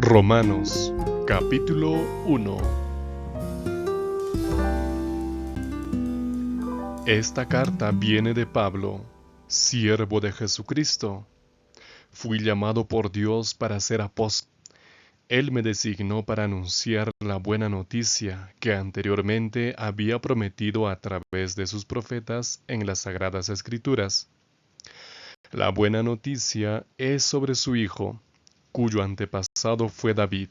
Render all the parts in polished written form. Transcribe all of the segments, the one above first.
Romanos, capítulo 1. Esta carta viene de Pablo, siervo de Jesucristo. Fui llamado por Dios para ser apóstol. Él me designó para anunciar la buena noticia que anteriormente había prometido a través de sus profetas en las Sagradas Escrituras. La buena noticia es sobre su Hijo, cuyo antepasado fue David,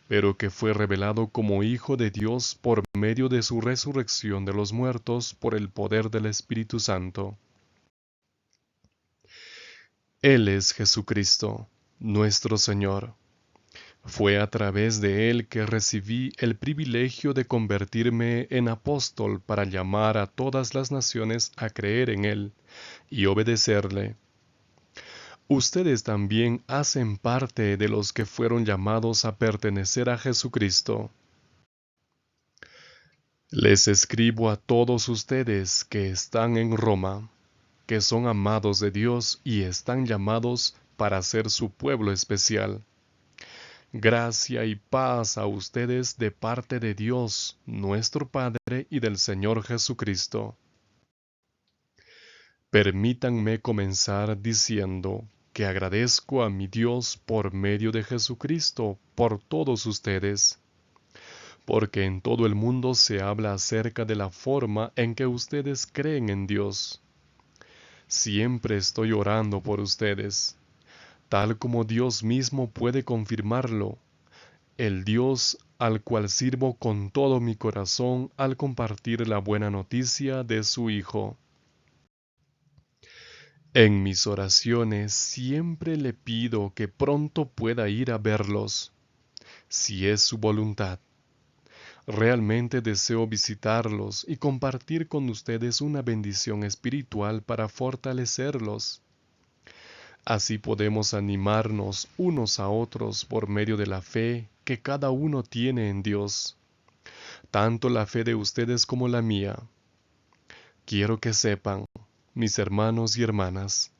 pero que fue revelado como Hijo de Dios por medio de su resurrección de los muertos por el poder del Espíritu Santo. Él es Jesucristo, nuestro Señor. Fue a través de Él que recibí el privilegio de convertirme en apóstol para llamar a todas las naciones a creer en Él y obedecerle. Ustedes también hacen parte de los que fueron llamados a pertenecer a Jesucristo. Les escribo a todos ustedes que están en Roma, que son amados de Dios y están llamados para ser su pueblo especial. Gracia y paz a ustedes de parte de Dios, nuestro Padre, y del Señor Jesucristo. Permítanme comenzar diciendo que agradezco a mi Dios por medio de Jesucristo por todos ustedes, porque en todo el mundo se habla acerca de la forma en que ustedes creen en Dios. Siempre estoy orando por ustedes, tal como Dios mismo puede confirmarlo, el Dios al cual sirvo con todo mi corazón al compartir la buena noticia de su Hijo. En mis oraciones siempre le pido que pronto pueda ir a verlos, si es su voluntad. Realmente deseo visitarlos y compartir con ustedes una bendición espiritual para fortalecerlos. Así podemos animarnos unos a otros por medio de la fe que cada uno tiene en Dios, tanto la fe de ustedes como la mía. Quiero que sepan, mis hermanos y hermanas,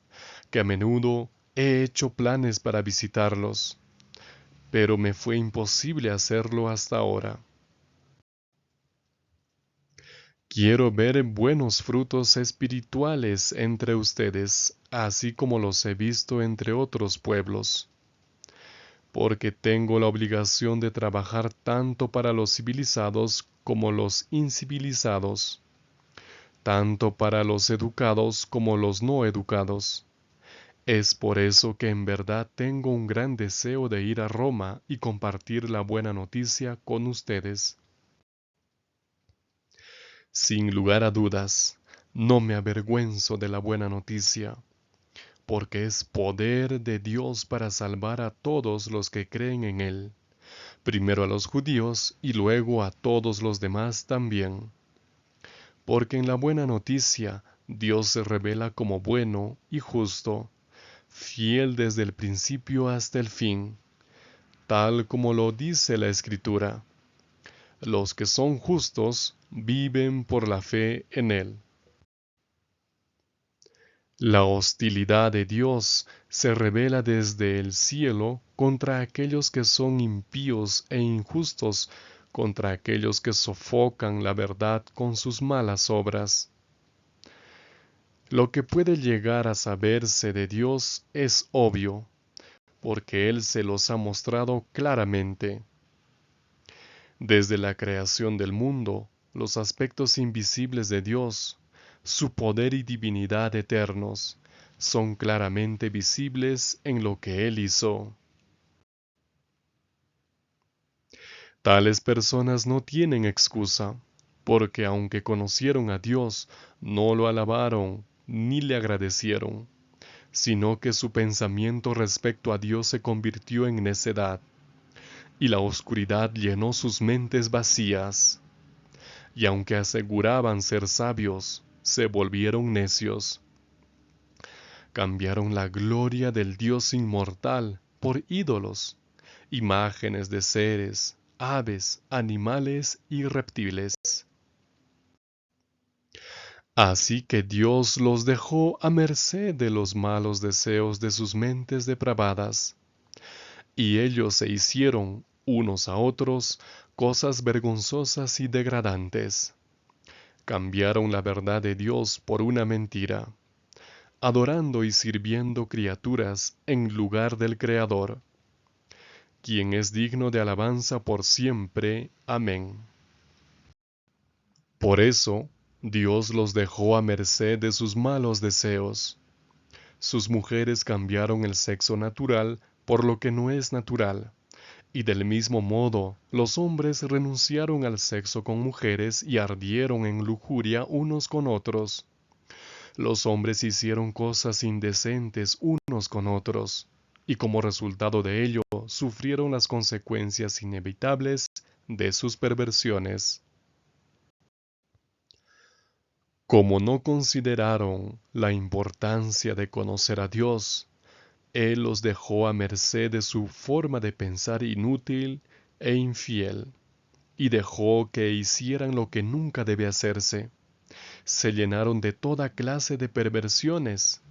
que a menudo he hecho planes para visitarlos, pero me fue imposible hacerlo hasta ahora. Quiero ver buenos frutos espirituales entre ustedes, así como los he visto entre otros pueblos, porque tengo la obligación de trabajar tanto para los civilizados como los incivilizados, tanto para los educados como los no educados. Es por eso que en verdad tengo un gran deseo de ir a Roma y compartir la buena noticia con ustedes. Sin lugar a dudas, no me avergüenzo de la buena noticia, porque es poder de Dios para salvar a todos los que creen en Él, primero a los judíos y luego a todos los demás también. Porque en la buena noticia Dios se revela como bueno y justo, fiel desde el principio hasta el fin, tal como lo dice la Escritura. Los que son justos viven por la fe en Él. La hostilidad de Dios se revela desde el cielo contra aquellos que son impíos e injustos, contra aquellos que sofocan la verdad con sus malas obras. Lo que puede llegar a saberse de Dios es obvio, porque Él se los ha mostrado claramente. Desde la creación del mundo, los aspectos invisibles de Dios, su poder y divinidad eternos, son claramente visibles en lo que Él hizo. Tales personas no tienen excusa, porque aunque conocieron a Dios, no lo alabaron ni le agradecieron, sino que su pensamiento respecto a Dios se convirtió en necedad, y la oscuridad llenó sus mentes vacías. Y aunque aseguraban ser sabios, se volvieron necios. Cambiaron la gloria del Dios inmortal por ídolos, imágenes de seres, aves, animales y reptiles. Así que Dios los dejó a merced de los malos deseos de sus mentes depravadas. y ellos se hicieron unos a otros cosas vergonzosas y degradantes. Cambiaron la verdad de Dios por una mentira, adorando y sirviendo criaturas en lugar del Creador, quien es digno de alabanza por siempre. Amén. Por eso, Dios los dejó a merced de sus malos deseos. Sus mujeres cambiaron el sexo natural por lo que no es natural, y del mismo modo los hombres renunciaron al sexo con mujeres y ardieron en lujuria unos con otros. Los hombres hicieron cosas indecentes unos con otros, y como resultado de ello sufrieron las consecuencias inevitables de sus perversiones. Como no consideraron la importancia de conocer a Dios, Él los dejó a merced de su forma de pensar inútil e infiel, y dejó que hicieran lo que nunca debe hacerse. Se llenaron de toda clase de perversiones,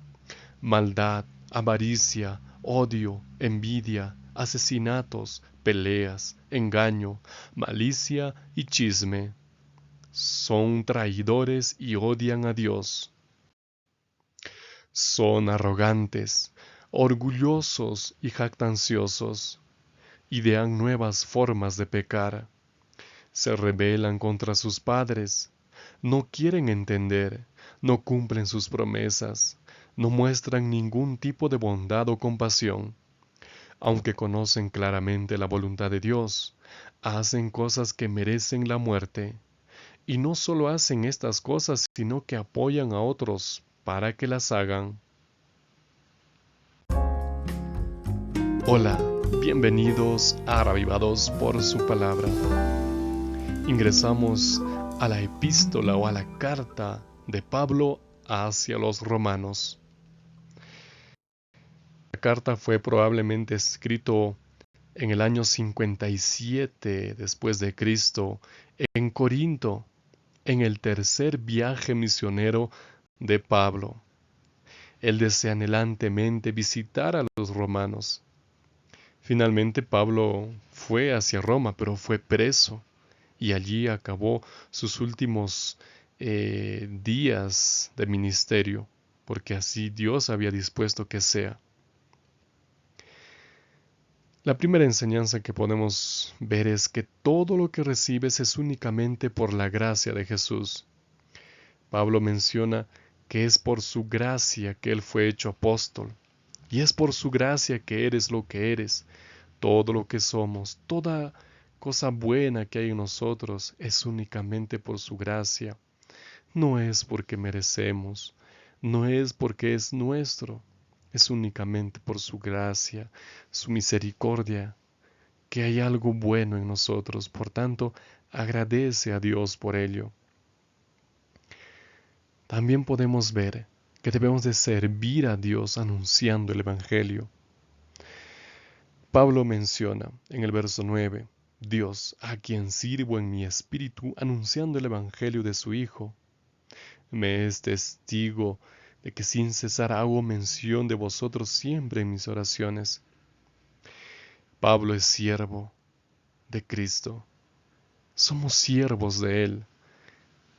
maldad, avaricia, odio, envidia, asesinatos, peleas, engaño, malicia y chisme. Son traidores y odian a Dios. Son arrogantes, orgullosos y jactanciosos. Idean nuevas formas de pecar. Se rebelan contra sus padres. No quieren entender, no cumplen sus promesas, no muestran ningún tipo de bondad o compasión. Aunque conocen claramente la voluntad de Dios, hacen cosas que merecen la muerte. Y no solo hacen estas cosas, sino que apoyan a otros para que las hagan. Hola, bienvenidos a Reavivados por su palabra. Ingresamos a la epístola o a la carta de Pablo hacia los romanos. La carta fue probablemente escrito en el año 57 después de Cristo en Corinto, en el tercer viaje misionero de Pablo. Él desea anhelantemente visitar a los romanos. Finalmente Pablo fue hacia Roma, pero fue preso y allí acabó sus últimos días de ministerio, porque así Dios había dispuesto que sea. La primera enseñanza que podemos ver es que todo lo que recibes es únicamente por la gracia de Jesús. Pablo menciona que es por su gracia que él fue hecho apóstol, y es por su gracia que eres lo que eres. Todo lo que somos, toda cosa buena que hay en nosotros es únicamente por su gracia. No es porque merecemos, no es porque es nuestro, es únicamente por su gracia, su misericordia, que hay algo bueno en nosotros. Por tanto, agradece a Dios por ello. También podemos ver que debemos de servir a Dios anunciando el Evangelio. Pablo menciona en el verso 9, Dios, a quien sirvo en mi espíritu anunciando el Evangelio de su Hijo, me es testigo de que sin cesar hago mención de vosotros siempre en mis oraciones. Pablo es siervo de Cristo. Somos siervos de Él,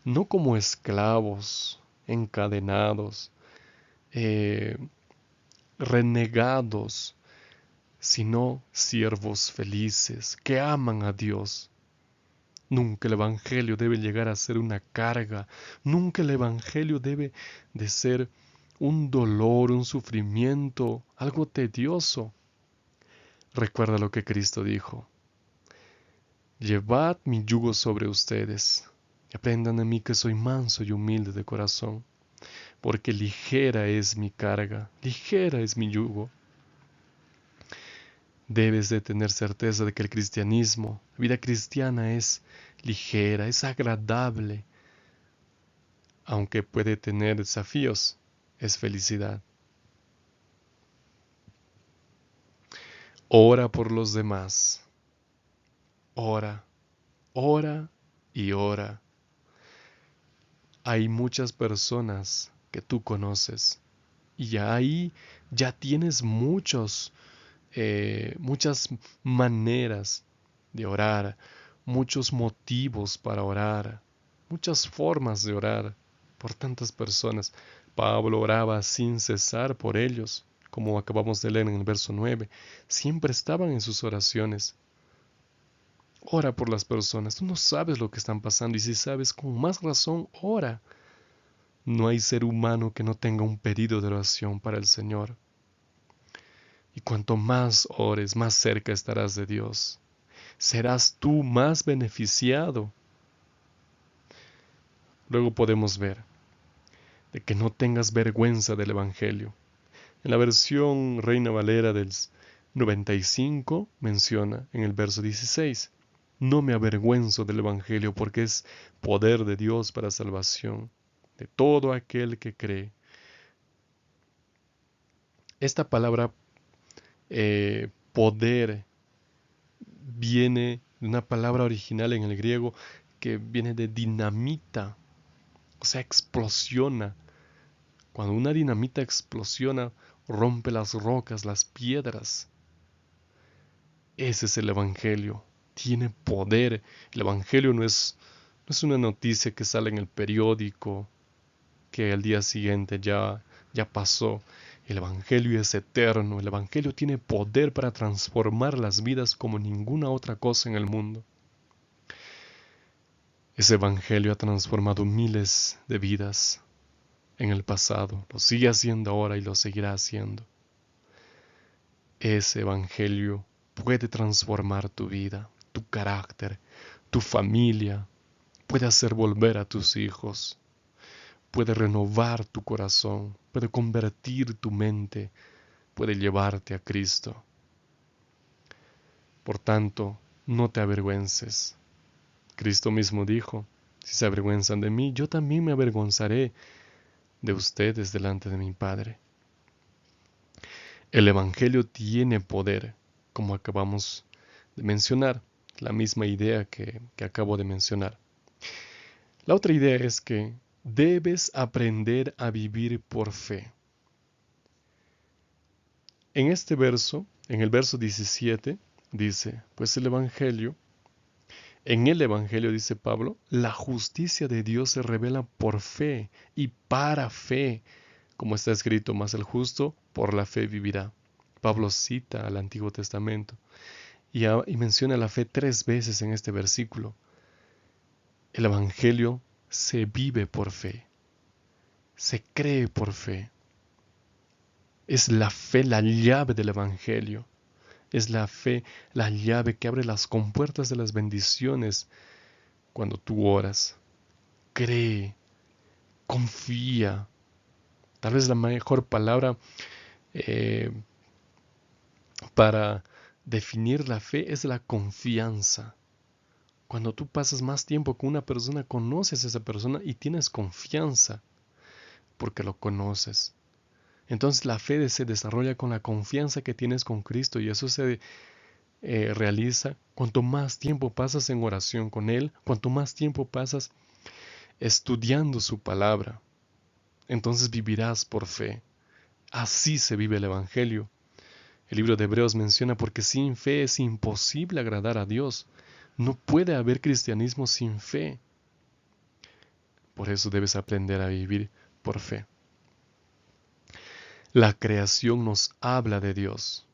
no como esclavos, encadenados, eh, renegados, sino siervos felices que aman a Dios. Nunca el Evangelio debe llegar a ser una carga, nunca el Evangelio debe de ser un dolor, un sufrimiento, algo tedioso. Recuerda lo que Cristo dijo. Llevad mi yugo sobre ustedes, y aprendan de mí que soy manso y humilde de corazón, porque ligera es mi carga, ligera es mi yugo. Debes de tener certeza de que el cristianismo, la vida cristiana es ligera, es agradable, aunque puede tener desafíos, es felicidad. Ora por los demás. Ora, ora y ora. Hay muchas personas que tú conoces y ahí ya tienes muchos muchas maneras de orar, muchos motivos para orar, muchas formas de orar por tantas personas. Pablo oraba sin cesar por ellos, como acabamos de leer en el verso 9. Siempre estaban en sus oraciones. Ora por las personas. Tú no sabes lo que están pasando y si sabes, con más razón, ora. No hay ser humano que no tenga un pedido de oración para el Señor. Y cuanto más ores, más cerca estarás de Dios. Serás tú más beneficiado. Luego podemos ver de que no tengas vergüenza del Evangelio. En la versión Reina Valera del 95 menciona en el verso 16, no me avergüenzo del Evangelio porque es poder de Dios para salvación de todo aquel que cree. Esta palabra poder viene de una palabra original en el griego que viene de dinamita, o sea, explosiona. Cuando una dinamita explosiona, rompe las rocas, las piedras. Ese es el Evangelio. Tiene poder. El Evangelio no es una noticia que sale en el periódico, que al día siguiente ya pasó. El Evangelio es eterno. El Evangelio tiene poder para transformar las vidas como ninguna otra cosa en el mundo. Ese Evangelio ha transformado miles de vidas en el pasado. Lo sigue haciendo ahora y lo seguirá haciendo. Ese Evangelio puede transformar tu vida, tu carácter, tu familia. Puede hacer volver a tus hijos. Puede renovar tu corazón. Puede convertir tu mente. Puede llevarte a Cristo. Por tanto, no te avergüences. Cristo mismo dijo, si se avergüenzan de mí, yo también me avergonzaré de ustedes delante de mi Padre. El Evangelio tiene poder, como acabamos de mencionar, la misma idea que acabo de mencionar. La otra idea es que debes aprender a vivir por fe. En este verso, en el verso 17, dice, pues en el Evangelio, dice Pablo, la justicia de Dios se revela por fe y para fe, como está escrito, mas el justo por la fe vivirá. Pablo cita al Antiguo Testamento y menciona la fe 3 veces en este versículo. El Evangelio se vive por fe, se cree por fe. Es la fe la llave del Evangelio. Es la fe la llave que abre las compuertas de las bendiciones cuando tú oras. Cree, confía. Tal vez la mejor palabra eh, para definir la fe es la confianza. Cuando tú pasas más tiempo con una persona, conoces a esa persona y tienes confianza porque lo conoces. Entonces la fe se desarrolla con la confianza que tienes con Cristo y eso se realiza cuanto más tiempo pasas en oración con Él, cuanto más tiempo pasas estudiando su palabra. Entonces vivirás por fe. Así se vive el Evangelio. El libro de Hebreos menciona porque sin fe es imposible agradar a Dios. No puede haber cristianismo sin fe. Por eso debes aprender a vivir por fe. La creación nos habla de Dios.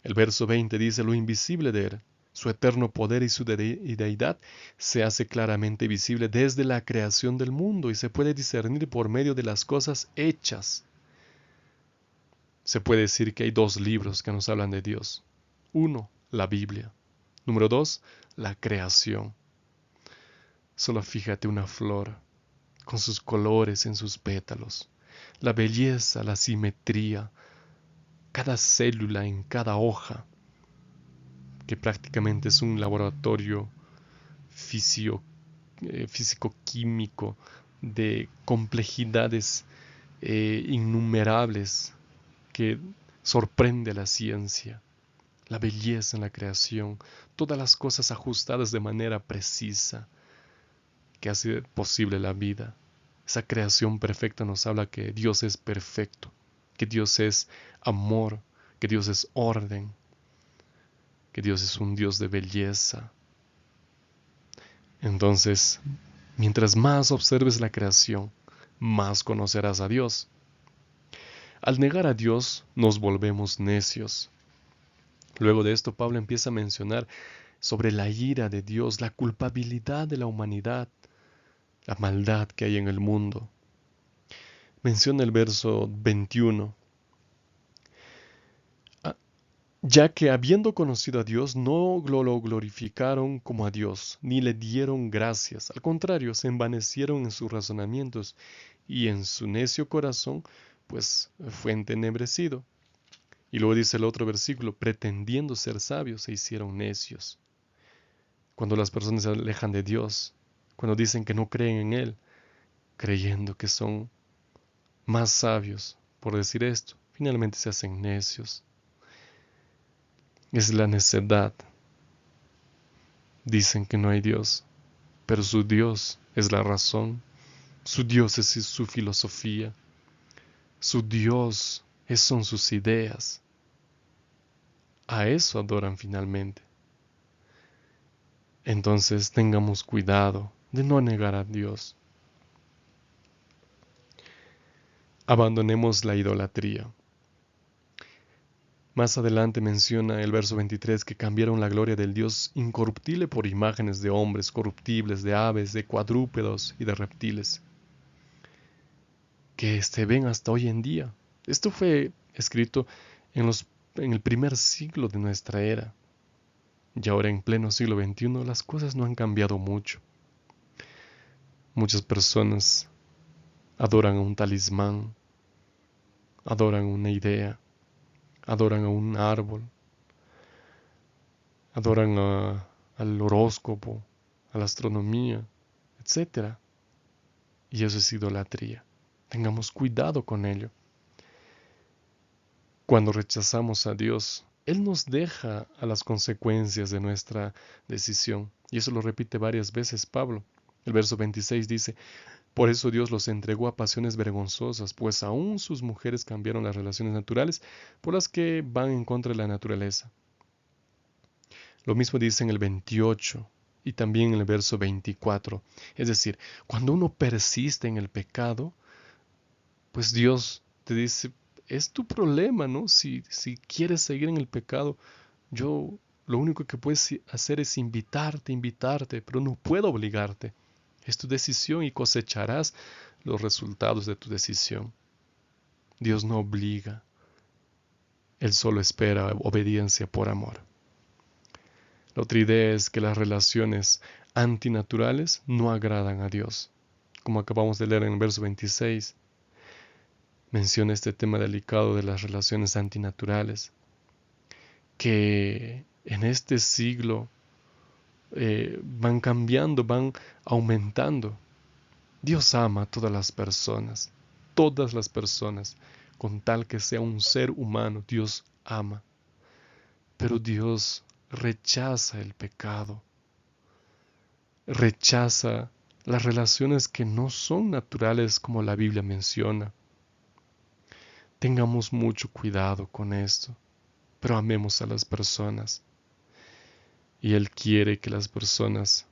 El verso 20 dice, lo invisible de Él, su eterno poder y su deidad se hace claramente visible desde la creación del mundo y se puede discernir por medio de las cosas hechas. Se puede decir que hay 2 libros que nos hablan de Dios. 1, la Biblia. Número 2, la creación. Solo fíjate una flor, con sus colores en sus pétalos, la belleza, la simetría, cada célula en cada hoja, que prácticamente es un laboratorio físico-químico de complejidades innumerables que sorprende la ciencia, la belleza en la creación, todas las cosas ajustadas de manera precisa que hace posible la vida. Esa creación perfecta nos habla que Dios es perfecto, que Dios es amor, que Dios es orden, que Dios es un Dios de belleza. Entonces, mientras más observes la creación, más conocerás a Dios. Al negar a Dios, nos volvemos necios. Luego de esto, Pablo empieza a mencionar sobre la ira de Dios, la culpabilidad de la humanidad, la maldad que hay en el mundo. Menciona el verso 21. Ya que habiendo conocido a Dios, no lo glorificaron como a Dios, ni le dieron gracias. Al contrario, se envanecieron en sus razonamientos, y en su necio corazón, pues fue entenebrecido. Y luego dice el otro versículo, pretendiendo ser sabios, se hicieron necios. Cuando las personas se alejan de Dios, cuando dicen que no creen en Él, creyendo que son más sabios por decir esto, finalmente se hacen necios. Es la necedad. Dicen que no hay Dios, pero su Dios es la razón, su Dios es su filosofía, su Dios son sus ideas. A eso adoran finalmente. Entonces tengamos cuidado de no negar a Dios. Abandonemos la idolatría. Más adelante menciona el verso 23 que cambiaron la gloria del Dios incorruptible por imágenes de hombres corruptibles, de aves, de cuadrúpedos y de reptiles, que se ven hasta hoy en día. Esto fue escrito en el primer siglo de nuestra era. Y ahora en pleno siglo XXI las cosas no han cambiado mucho. Muchas personas adoran a un talismán, adoran una idea, adoran a un árbol, adoran al horóscopo, a la astronomía, etc. Y eso es idolatría. Tengamos cuidado con ello. Cuando rechazamos a Dios, Él nos deja a las consecuencias de nuestra decisión. Y eso lo repite varias veces Pablo. El verso 26 dice, por eso Dios los entregó a pasiones vergonzosas, pues aún sus mujeres cambiaron las relaciones naturales por las que van en contra de la naturaleza. Lo mismo dice en el 28 y también en el verso 24. Es decir, cuando uno persiste en el pecado, pues Dios te dice, es tu problema, ¿no? Si quieres seguir en el pecado, yo lo único que puedes hacer es invitarte, pero no puedo obligarte. Es tu decisión y cosecharás los resultados de tu decisión. Dios no obliga, Él solo espera obediencia por amor. La otra idea es que las relaciones antinaturales no agradan a Dios. Como acabamos de leer en el verso 26, menciona este tema delicado de las relaciones antinaturales, que en este siglo van cambiando, van aumentando. Dios ama a todas las personas, con tal que sea un ser humano, Dios ama. Pero Dios rechaza el pecado, rechaza las relaciones que no son naturales como la Biblia menciona. Tengamos mucho cuidado con esto, pero amemos a las personas. Y Él quiere que las personas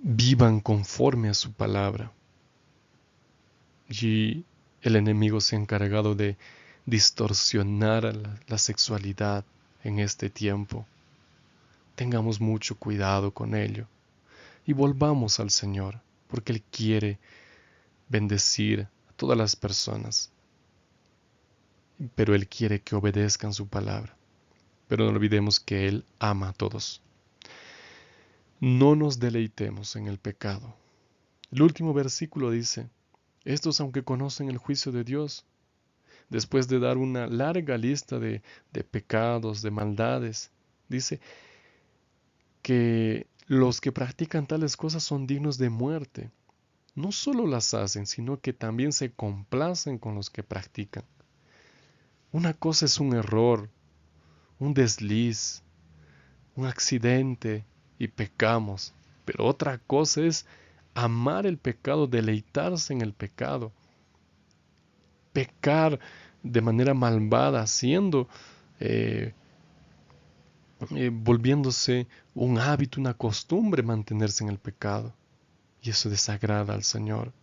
vivan conforme a su palabra. Y el enemigo se ha encargado de distorsionar la sexualidad en este tiempo. Tengamos mucho cuidado con ello y volvamos al Señor, porque Él quiere bendecir a todas las personas, pero Él quiere que obedezcan su palabra. Pero no olvidemos que Él ama a todos. No nos deleitemos en el pecado. El último versículo dice, estos aunque conocen el juicio de Dios, después de dar una larga lista de pecados, de maldades, dice que los que practican tales cosas son dignos de muerte. No solo las hacen, sino que también se complacen con los que practican. Una cosa es un error, un desliz, un accidente y pecamos, pero otra cosa es amar el pecado, deleitarse en el pecado, pecar de manera malvada, volviéndose un hábito, una costumbre mantenerse en el pecado. Y eso desagrada al Señor.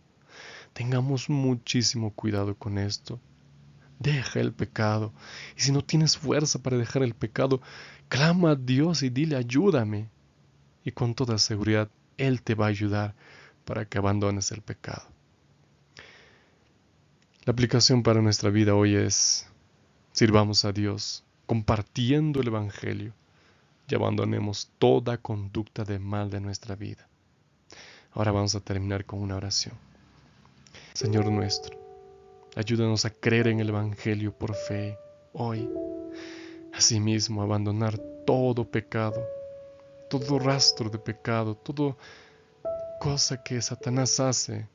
Tengamos muchísimo cuidado con esto. Deja el pecado. Y si no tienes fuerza para dejar el pecado, clama a Dios y dile, ayúdame. Y con toda seguridad, Él te va a ayudar para que abandones el pecado. La aplicación para nuestra vida hoy es: sirvamos a Dios compartiendo el Evangelio y abandonemos toda conducta de mal de nuestra vida. Ahora vamos a terminar con una oración. Señor nuestro, ayúdanos a creer en el Evangelio por fe hoy. Asimismo, abandonar todo pecado, todo rastro de pecado, toda cosa que Satanás hace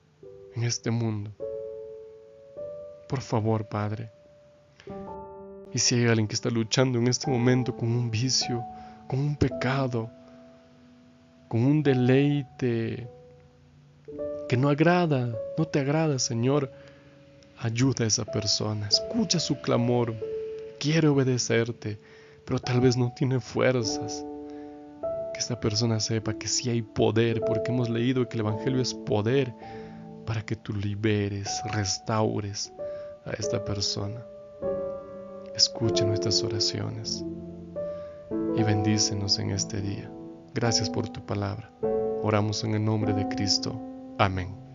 en este mundo. Por favor, Padre. Y si hay alguien que está luchando en este momento con un vicio, con un pecado, con un deleite que no te agrada, Señor, ayuda a esa persona, escucha su clamor, quiere obedecerte, pero tal vez no tiene fuerzas. Que esta persona sepa que sí hay poder, porque hemos leído que el Evangelio es poder para que tú liberes, restaures a esta persona. Escucha nuestras oraciones y bendícenos en este día. Gracias por tu palabra. Oramos en el nombre de Cristo. Amén.